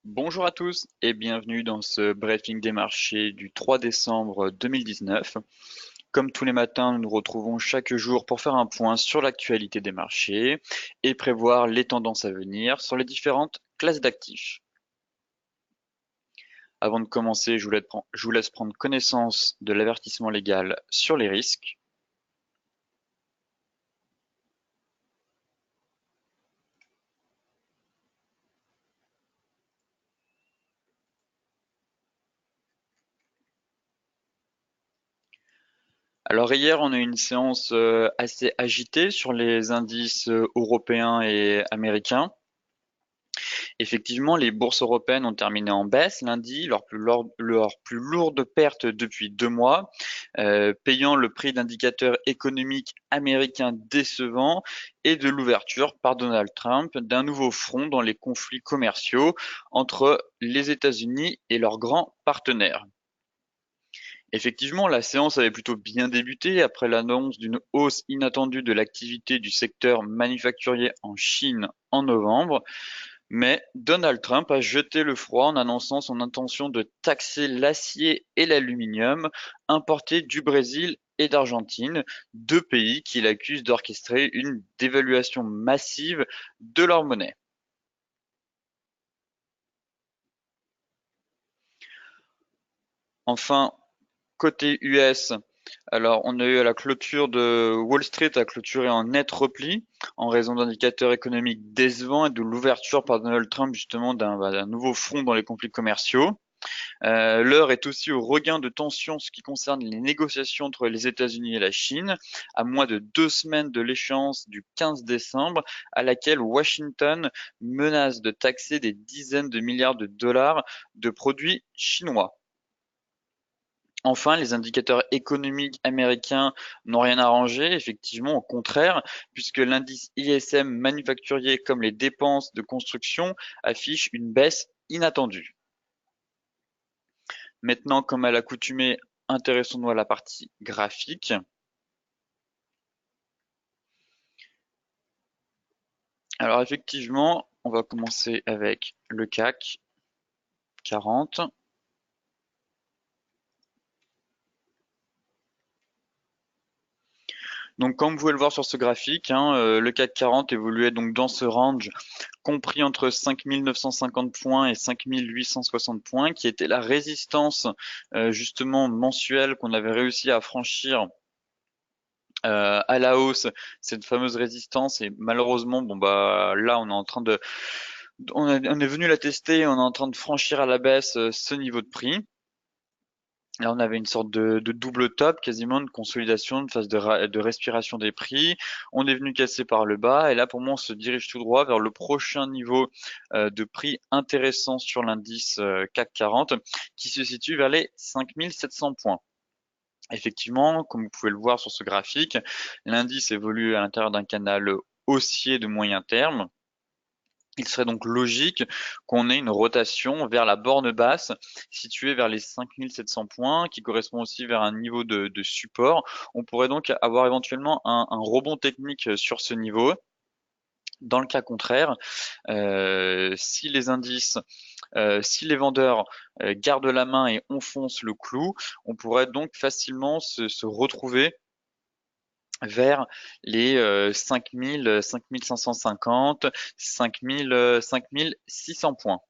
Bonjour à tous et bienvenue dans ce briefing des marchés du 3 décembre 2019. Comme tous les matins, nous nous retrouvons chaque jour pour faire un point sur l'actualité des marchés et prévoir les tendances à venir sur les différentes classes d'actifs. Avant de commencer, je vous laisse prendre connaissance de l'avertissement légal sur les risques. Alors hier, on a eu une séance assez agitée sur les indices européens et américains. Effectivement, les bourses européennes ont terminé en baisse lundi, leur plus lourde perte depuis 2 mois, payant le prix d'indicateurs économiques américains décevants et de l'ouverture par Donald Trump d'un nouveau front dans les conflits commerciaux entre les États-Unis et leurs grands partenaires. Effectivement, la séance avait plutôt bien débuté après l'annonce d'une hausse inattendue de l'activité du secteur manufacturier en Chine en novembre, mais Donald Trump a jeté le froid en annonçant son intention de taxer l'acier et l'aluminium importés du Brésil et d'Argentine, deux pays qu'il accuse d'orchestrer une dévaluation massive de leur monnaie. Enfin, côté US, alors on a eu à la clôture de Wall Street a clôturé en net repli en raison d'indicateurs économiques décevants et de l'ouverture par Donald Trump justement d'un nouveau front dans les conflits commerciaux. L'heure est aussi au regain de tensions en ce qui concerne les négociations entre les États-Unis et la Chine, à moins de 2 semaines de l'échéance du 15 décembre, à laquelle Washington menace de taxer des dizaines de milliards de dollars de produits chinois. Enfin, les indicateurs économiques américains n'ont rien arrangé, effectivement, au contraire, puisque l'indice ISM manufacturier comme les dépenses de construction affichent une baisse inattendue. Maintenant, comme à l'accoutumée, intéressons-nous à la partie graphique. Alors effectivement, on va commencer avec le CAC 40. Donc comme vous pouvez le voir sur ce graphique, le CAC 40 évoluait donc dans ce range compris entre 5 950 points et 5 860 points, qui était la résistance justement mensuelle qu'on avait réussi à franchir à la hausse, cette fameuse résistance. Et malheureusement, bon bah là, on est venu la tester, et on est en train de franchir à la baisse ce niveau de prix. Là, on avait une sorte de double top, quasiment de consolidation, de phase de respiration des prix. On est venu casser par le bas, et là, pour moi, on se dirige tout droit vers le prochain niveau de prix intéressant sur l'indice CAC 40, qui se situe vers les 5 700 points. Effectivement, comme vous pouvez le voir sur ce graphique, l'indice évolue à l'intérieur d'un canal haussier de moyen terme. Il serait donc logique qu'on ait une rotation vers la borne basse située vers les 5 700 points, qui correspond aussi vers un niveau de support. On pourrait donc avoir éventuellement un rebond technique sur ce niveau. Dans le cas contraire, si les indices, si les vendeurs gardent la main et enfoncent le clou, on pourrait donc facilement se retrouver vers les 5000, 5550, 5000, 5600 points.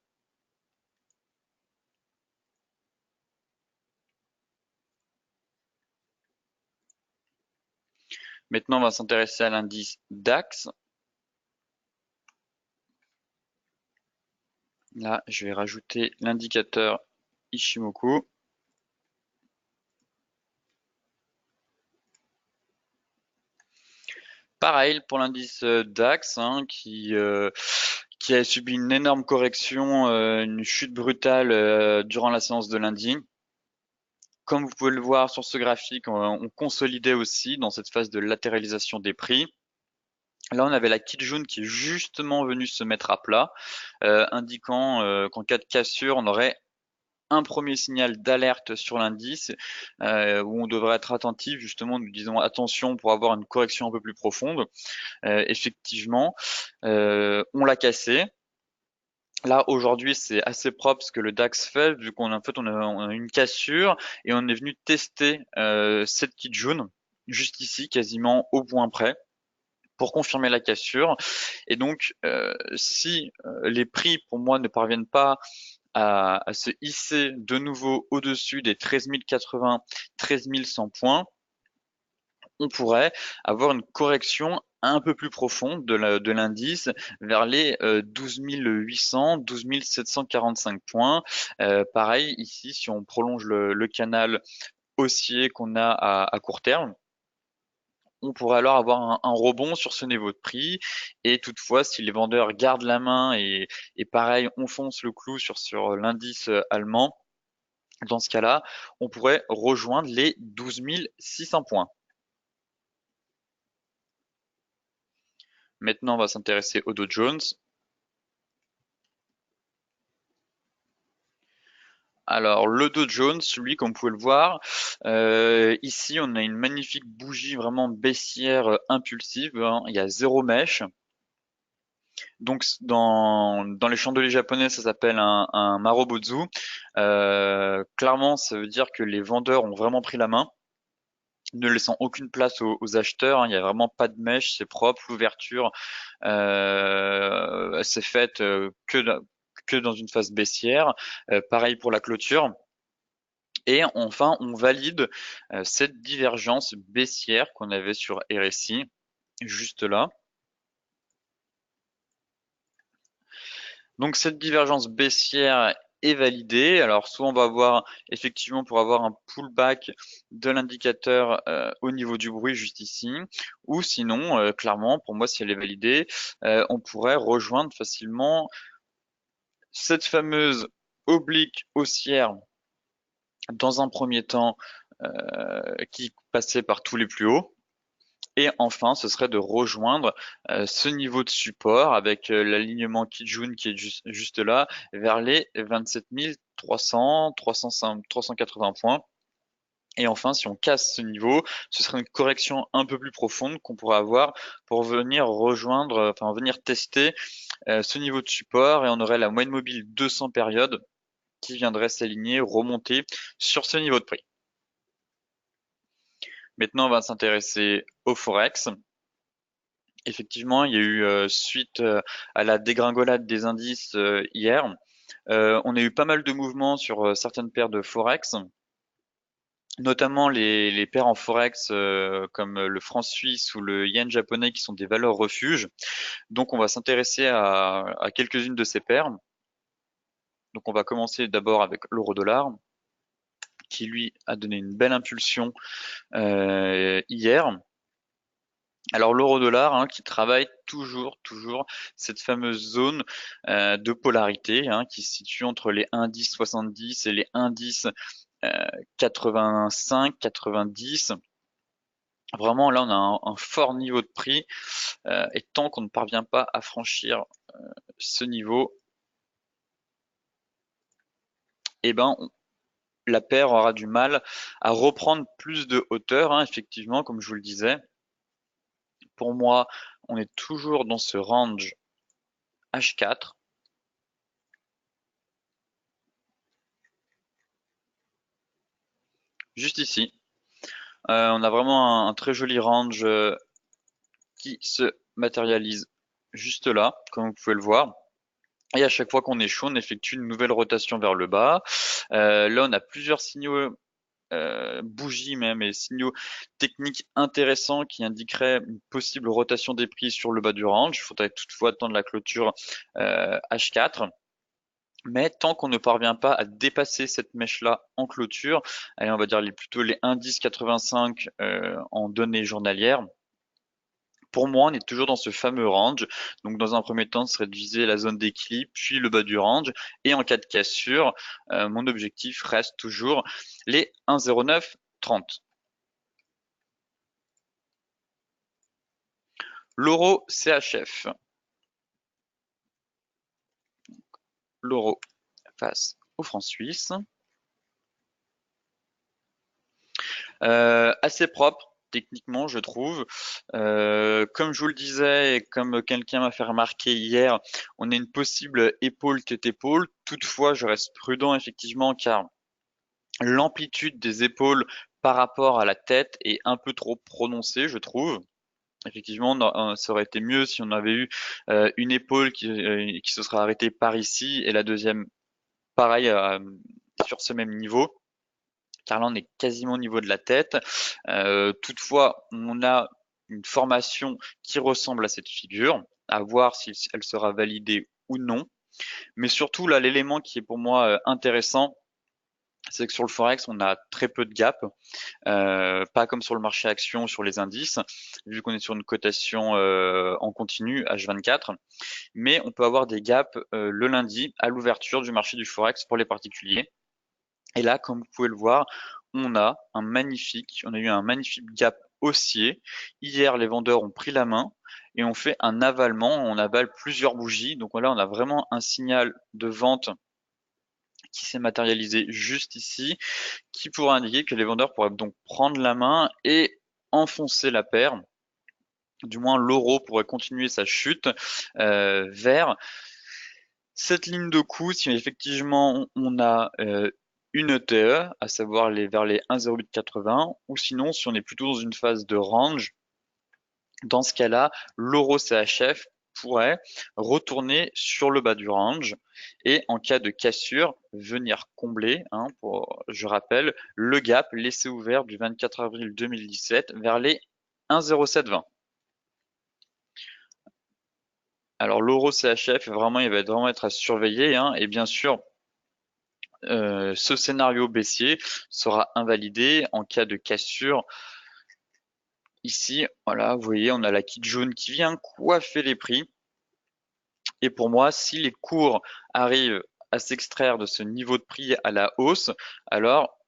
Maintenant, on va s'intéresser à l'indice DAX. Là, je vais rajouter l'indicateur Ishimoku. Pareil pour l'indice DAX, qui a subi une énorme correction, une chute brutale durant la séance de lundi. Comme vous pouvez le voir sur ce graphique, on consolidait aussi dans cette phase de latéralisation des prix. Là, on avait la Kijun qui est justement venue se mettre à plat, indiquant qu'en cas de cassure, on aurait un premier signal d'alerte sur l'indice, où on devrait être attentif, justement, nous disons attention pour avoir une correction un peu plus profonde. Effectivement, on l'a cassé. Là, aujourd'hui, c'est assez propre ce que le DAX fait, vu qu'on a une cassure et on est venu tester cette petite jaune, juste ici, quasiment au point près, pour confirmer la cassure. Et donc, si les prix, pour moi, ne parviennent pas à se hisser de nouveau au-dessus des 13 080, 13 100 points, on pourrait avoir une correction un peu plus profonde de l'indice vers les 12 800, 12 745 points. Pareil, ici, si on prolonge le canal haussier qu'on a à court terme, on pourrait alors avoir un rebond sur ce niveau de prix. Et toutefois, si les vendeurs gardent la main et pareil, on fonce le clou sur l'indice allemand, dans ce cas-là, on pourrait rejoindre les 12 600 points. Maintenant, on va s'intéresser au Dow Jones. Alors, le Dow Jones, lui, comme vous pouvez le voir, ici, on a une magnifique bougie vraiment baissière impulsive, hein. Il y a zéro mèche. Donc, dans les chandeliers japonais, ça s'appelle un Marobotsu. Clairement, ça veut dire que les vendeurs ont vraiment pris la main, ne laissant aucune place aux acheteurs, hein. Il n'y a vraiment pas de mèche, c'est propre. L'ouverture, c'est faite que dans une phase baissière. Pareil pour la clôture. Et enfin, on valide cette divergence baissière qu'on avait sur RSI, juste là. Donc cette divergence baissière est validée. Alors soit on va avoir effectivement pour avoir un pullback de l'indicateur au niveau du bruit juste ici, ou sinon clairement pour moi si elle est validée, on pourrait rejoindre facilement cette fameuse oblique haussière dans un premier temps qui passait par tous les plus hauts. Et enfin, ce serait de rejoindre ce niveau de support avec l'alignement Kijun qui est juste là, vers les 27 300, 305, 380 points. Et enfin, si on casse ce niveau, ce serait une correction un peu plus profonde qu'on pourrait avoir pour venir rejoindre, enfin venir tester ce niveau de support et on aurait la moyenne mobile 200 périodes qui viendrait s'aligner, remonter sur ce niveau de prix. Maintenant, on va s'intéresser au Forex. Effectivement, il y a eu suite à la dégringolade des indices hier, on a eu pas mal de mouvements sur certaines paires de forex, notamment les paires en forex comme le franc suisse ou le yen japonais qui sont des valeurs refuges. Donc on va s'intéresser à quelques-unes de ces paires. Donc on va commencer d'abord avec l'euro-dollar qui lui a donné une belle impulsion hier. Alors l'euro-dollar hein, qui travaille toujours cette fameuse zone de polarité hein, qui se situe entre les indices 70 et les indices 85, 90. Vraiment là on a un fort niveau de prix et tant qu'on ne parvient pas à franchir ce niveau, eh ben la paire aura du mal à reprendre plus de hauteur. Hein, effectivement, comme je vous le disais, pour moi on est toujours dans ce range H4. Juste ici. On a vraiment un très joli range qui se matérialise juste là, comme vous pouvez le voir. Et à chaque fois qu'on est chaud, on effectue une nouvelle rotation vers le bas. Là, on a plusieurs signaux, bougies même, et signaux techniques intéressants qui indiqueraient une possible rotation des prix sur le bas du range. Il faudrait toutefois attendre la clôture H4. Mais tant qu'on ne parvient pas à dépasser cette mèche-là en clôture, allez, on va dire plutôt les indices 85 en données journalières, pour moi, on est toujours dans ce fameux range. Donc, dans un premier temps, ce serait de viser la zone d'équilibre, puis le bas du range. Et en cas de cassure, mon objectif reste toujours les 1,0930. L'euro CHF. L'euro face au franc suisse. Assez propre. techniquement, je trouve. Comme je vous le disais et comme quelqu'un m'a fait remarquer hier, on a une possible épaule tête épaule. Toutefois, je reste prudent effectivement car l'amplitude des épaules par rapport à la tête est un peu trop prononcée, je trouve. Effectivement, ça aurait été mieux si on avait eu une épaule qui se serait arrêtée par ici et la deuxième, pareil, sur ce même niveau. Car là, on est quasiment au niveau de la tête. Toutefois, on a une formation qui ressemble à cette figure, à voir si elle sera validée ou non. Mais surtout, là, l'élément qui est pour moi intéressant, c'est que sur le Forex, on a très peu de gap, pas comme sur le marché action ou sur les indices, vu qu'on est sur une cotation en continu H24. Mais on peut avoir des gaps le lundi à l'ouverture du marché du Forex pour les particuliers. Et là, comme vous pouvez le voir, on a eu un magnifique gap haussier. Hier, les vendeurs ont pris la main et ont fait un avalement. On avale plusieurs bougies. Donc là, on a vraiment un signal de vente qui s'est matérialisé juste ici, qui pourrait indiquer que les vendeurs pourraient donc prendre la main et enfoncer la paire. Du moins, l'euro pourrait continuer sa chute vers cette ligne de coup, si effectivement on a une ETE, à savoir vers les 1,0880, ou sinon si on est plutôt dans une phase de range, dans ce cas-là, l'euro CHF pourrait retourner sur le bas du range et en cas de cassure, venir combler, je rappelle, le gap laissé ouvert du 24 avril 2017 vers les 1,0720. Alors l'euro CHF, vraiment, il va vraiment être à surveiller, et bien sûr, ce scénario baissier sera invalidé en cas de cassure. Ici, voilà, vous voyez, on a la kit jaune qui vient coiffer les prix. Et pour moi, si les cours arrivent à s'extraire de ce niveau de prix à la hausse, alors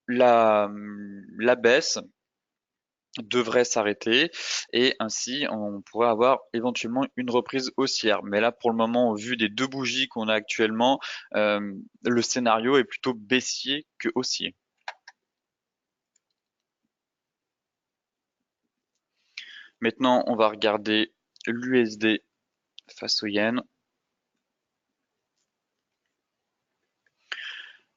la baisse devrait s'arrêter et ainsi on pourrait avoir éventuellement une reprise haussière. Mais là, pour le moment, au vu des deux bougies qu'on a actuellement, le scénario est plutôt baissier que haussier. Maintenant, on va regarder l'USD face au yen.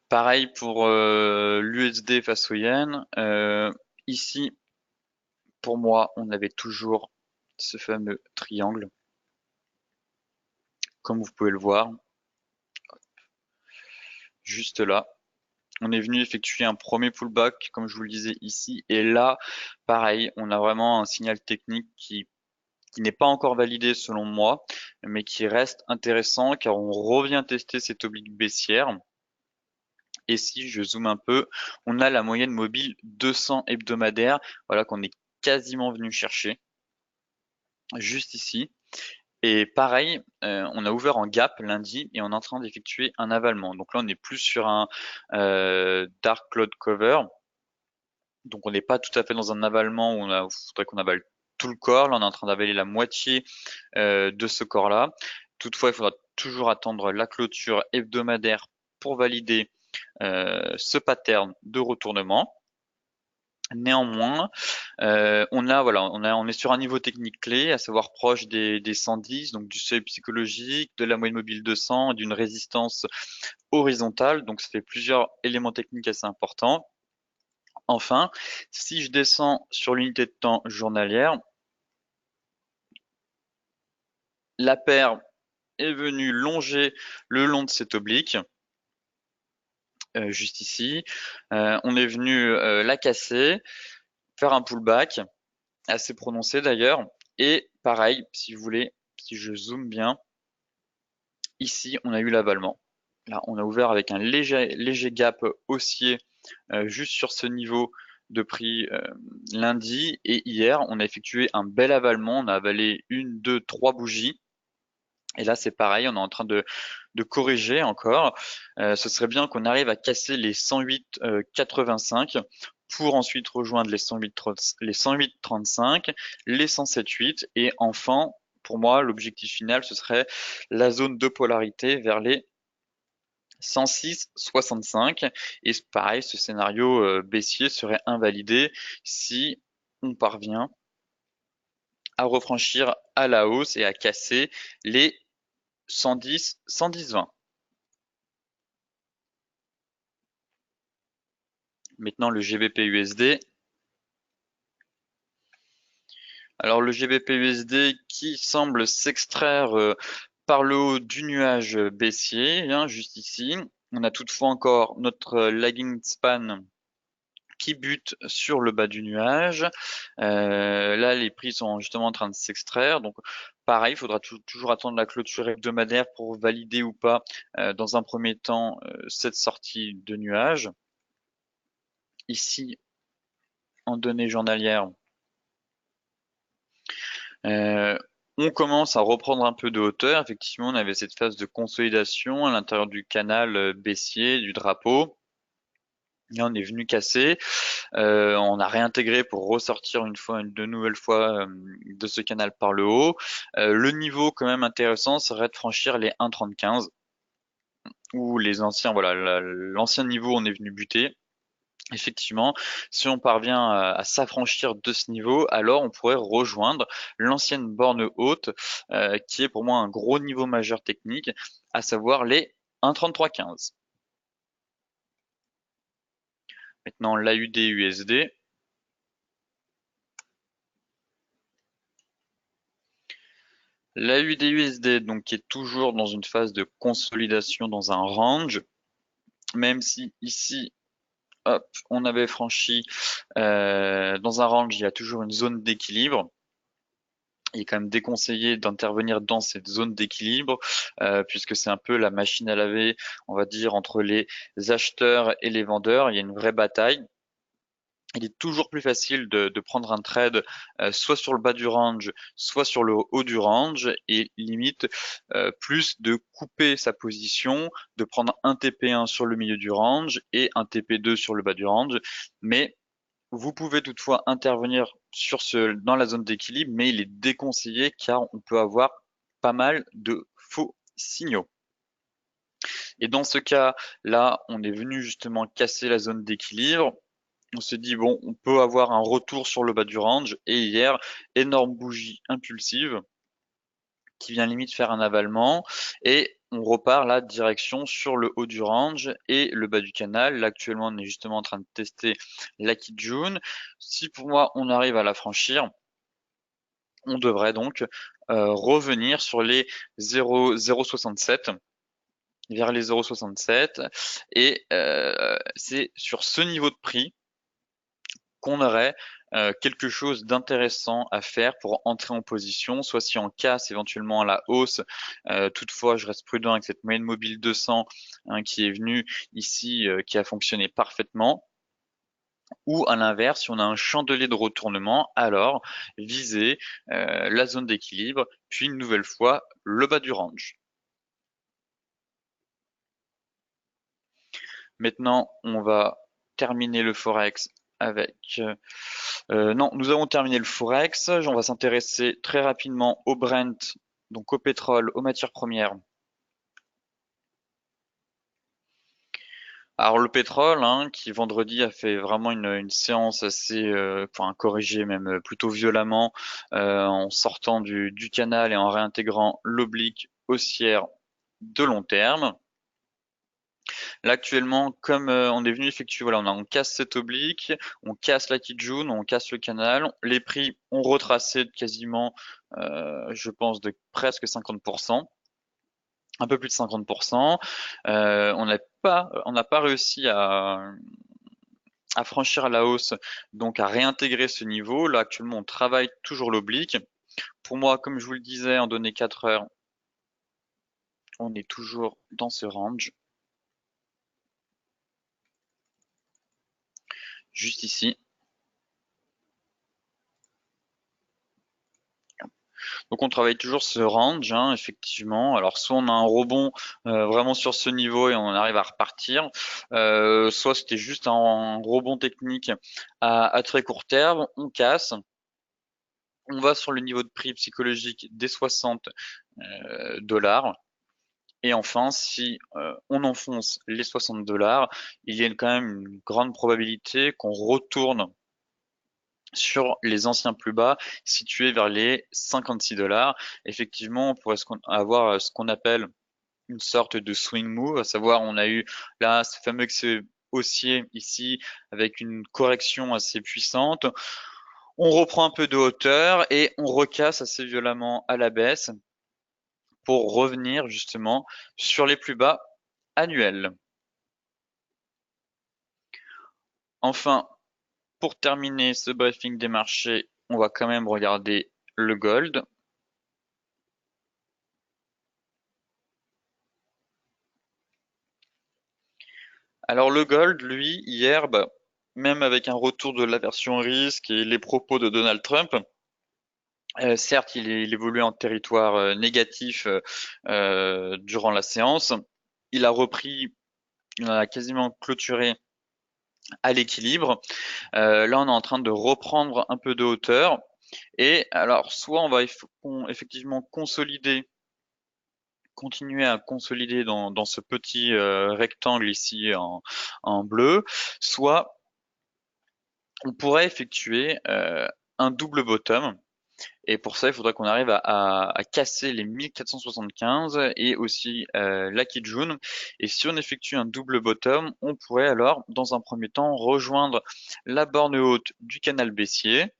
Pareil pour l'USD face au yen. Ici, pour moi, on avait toujours ce fameux triangle, comme vous pouvez le voir, juste là. On est venu effectuer un premier pullback, comme je vous le disais ici, et là, pareil, on a vraiment un signal technique qui n'est pas encore validé selon moi, mais qui reste intéressant car on revient tester cette oblique baissière. Et si je zoome un peu, on a la moyenne mobile 200 hebdomadaire, voilà qu'on est quasiment venu chercher, juste ici. Et pareil, on a ouvert en gap lundi et on est en train d'effectuer un avalement. Donc là, on est plus sur un dark cloud cover. Donc on n'est pas tout à fait dans un avalement où il faudrait qu'on avale tout le corps. Là, on est en train d'avaler la moitié de ce corps-là. Toutefois, il faudra toujours attendre la clôture hebdomadaire pour valider ce pattern de retournement. Néanmoins, on est sur un niveau technique clé, à savoir proche des 110, donc du seuil psychologique, de la moyenne mobile 200 et d'une résistance horizontale. Donc, ça fait plusieurs éléments techniques assez importants. Enfin, si je descends sur l'unité de temps journalière, la paire est venue longer le long de cette oblique, juste ici. On est venu la casser, faire un pullback, assez prononcé d'ailleurs. Et pareil, si vous voulez, si je zoome bien, ici, on a eu l'avalement. Là, on a ouvert avec un léger gap haussier juste sur ce niveau de prix lundi. Et hier, on a effectué un bel avalement. On a avalé une, deux, trois bougies. Et là, c'est pareil, on est en train de corriger encore. Ce serait bien qu'on arrive à casser les 108,85 pour ensuite rejoindre les 108,35, les 107,8 et enfin, pour moi, l'objectif final, ce serait la zone de polarité vers les 106,65. Et pareil, ce scénario baissier serait invalidé si on parvient à refranchir à la hausse et à casser les 110, 110,20. Maintenant, le GBP USD. Alors, le GBP USD qui semble s'extraire par le haut du nuage baissier, hein, juste ici. On a toutefois encore notre lagging span qui bute sur le bas du nuage. Là, les prix sont justement en train de s'extraire. Donc, pareil, il faudra toujours attendre la clôture hebdomadaire pour valider ou pas, dans un premier temps, cette sortie de nuage. Ici, en données journalières, euh, on commence à reprendre un peu de hauteur. Effectivement, on avait cette phase de consolidation à l'intérieur du canal baissier du drapeau. Et on est venu casser. On a réintégré pour ressortir de nouvelle fois de ce canal par le haut. Le niveau quand même intéressant serait de franchir les 1,35 ou les anciens, voilà, l'ancien niveau on est venu buter. Effectivement, si on parvient à s'affranchir de ce niveau, alors on pourrait rejoindre l'ancienne borne haute, qui est pour moi un gros niveau majeur technique, à savoir les 1,3315. Maintenant, l'AUD-USD. L'AUD-USD, donc, qui est toujours dans une phase de consolidation dans un range, même si ici, hop, on avait franchi dans un range, il y a toujours une zone d'équilibre. Il est quand même déconseillé d'intervenir dans cette zone d'équilibre, puisque c'est un peu la machine à laver, on va dire, entre les acheteurs et les vendeurs. Il y a une vraie bataille. Il est toujours plus facile de prendre un trade soit sur le bas du range, soit sur le haut du range, et limite plus de couper sa position, de prendre un TP1 sur le milieu du range et un TP2 sur le bas du range. Mais vous pouvez toutefois intervenir dans la zone d'équilibre, mais il est déconseillé car on peut avoir pas mal de faux signaux. Et dans ce cas, là, on est venu justement casser la zone d'équilibre. On s'est dit, bon, on peut avoir un retour sur le bas du range. Et hier, énorme bougie impulsive qui vient limite faire un avalement. Et on repart là, direction sur le haut du range et le bas du canal. Là, actuellement, on est justement en train de tester la Kijun. Si pour moi, on arrive à la franchir, on devrait donc revenir sur les 0,067 vers les 0,67 et c'est sur ce niveau de prix qu'on aurait quelque chose d'intéressant à faire pour entrer en position, soit si on casse éventuellement à la hausse. Toutefois, je reste prudent avec cette moyenne mobile 200 hein, qui est venue ici, qui a fonctionné parfaitement. Ou à l'inverse, si on a un chandelier de retournement, alors viser la zone d'équilibre, puis une nouvelle fois le bas du range. Maintenant, on va terminer le Forex avec... non, nous avons terminé le Forex. On va s'intéresser très rapidement au Brent, donc au pétrole, aux matières premières. Alors le pétrole, hein, qui vendredi a fait vraiment une séance assez, enfin corrigée même plutôt violemment, en sortant du canal et en réintégrant l'oblique haussière de long terme. Là actuellement, comme on est venu effectuer, voilà, on casse cette oblique, on casse la Kijun, on casse le canal, les prix ont retracé de quasiment, je pense, de presque 50%, un peu plus de 50%. On n'a pas réussi à franchir à la hausse, donc à réintégrer ce niveau. Là actuellement, on travaille toujours l'oblique. Pour moi, comme je vous le disais, en données 4 heures, on est toujours dans ce range, juste ici. Donc on travaille toujours ce range, hein, effectivement. Alors soit on a un rebond vraiment sur ce niveau et on arrive à repartir, soit c'était juste un rebond technique à très court terme, on casse. On va sur le niveau de prix psychologique des 60 dollars Et enfin, si on enfonce les 60 $, il y a quand même une grande probabilité qu'on retourne sur les anciens plus bas situés vers les 56 $. Effectivement, on pourrait avoir ce qu'on appelle une sorte de swing move, à savoir on a eu là ce fameux haussier ici avec une correction assez puissante. On reprend un peu de hauteur et on recasse assez violemment à la baisse pour revenir justement sur les plus bas annuels. Enfin, pour terminer ce briefing des marchés, on va quand même regarder le gold. Alors le gold, lui, hier, même avec un retour de l'aversion risque et les propos de Donald Trump, certes, il évoluait en territoire négatif durant la séance. Il a repris, il a quasiment clôturé à l'équilibre. Là, on est en train de reprendre un peu de hauteur. Et alors, soit on va effectivement continuer à consolider dans ce petit rectangle ici en bleu, soit on pourrait effectuer un double bottom. Et pour ça, il faudrait qu'on arrive à casser les 1475 et aussi la Kijun. Et si on effectue un double bottom, on pourrait alors, dans un premier temps, rejoindre la borne haute du canal baissier.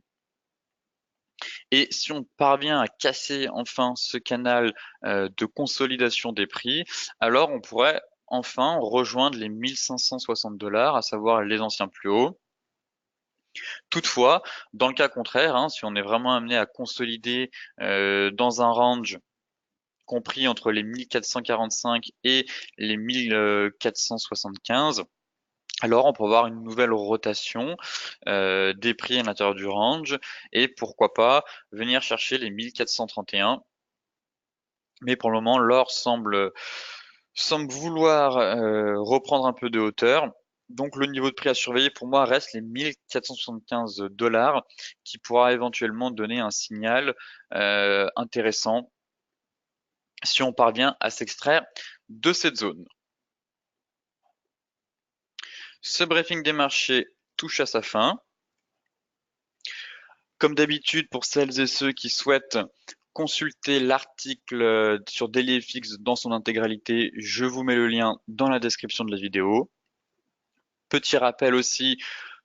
Et si on parvient à casser enfin ce canal de consolidation des prix, alors on pourrait enfin rejoindre les 1560 $, à savoir les anciens plus hauts. Toutefois, dans le cas contraire, hein, si on est vraiment amené à consolider dans un range compris entre les 1445 et les 1475, alors on peut avoir une nouvelle rotation des prix à l'intérieur du range et pourquoi pas venir chercher les 1431. Mais pour le moment, l'or semble vouloir reprendre un peu de hauteur. Donc le niveau de prix à surveiller pour moi reste les 1475 $ qui pourra éventuellement donner un signal intéressant si on parvient à s'extraire de cette zone. Ce briefing des marchés touche à sa fin. Comme d'habitude, pour celles et ceux qui souhaitent consulter l'article sur DailyFX dans son intégralité, je vous mets le lien dans la description de la vidéo. Petit rappel aussi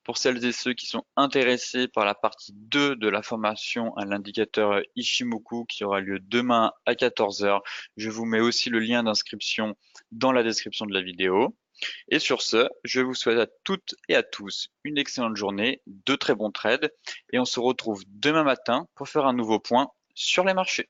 pour celles et ceux qui sont intéressés par la partie 2 de la formation à l'indicateur Ishimoku qui aura lieu demain à 14 h. Je vous mets aussi le lien d'inscription dans la description de la vidéo. Et sur ce, je vous souhaite à toutes et à tous une excellente journée, de très bons trades et on se retrouve demain matin pour faire un nouveau point sur les marchés.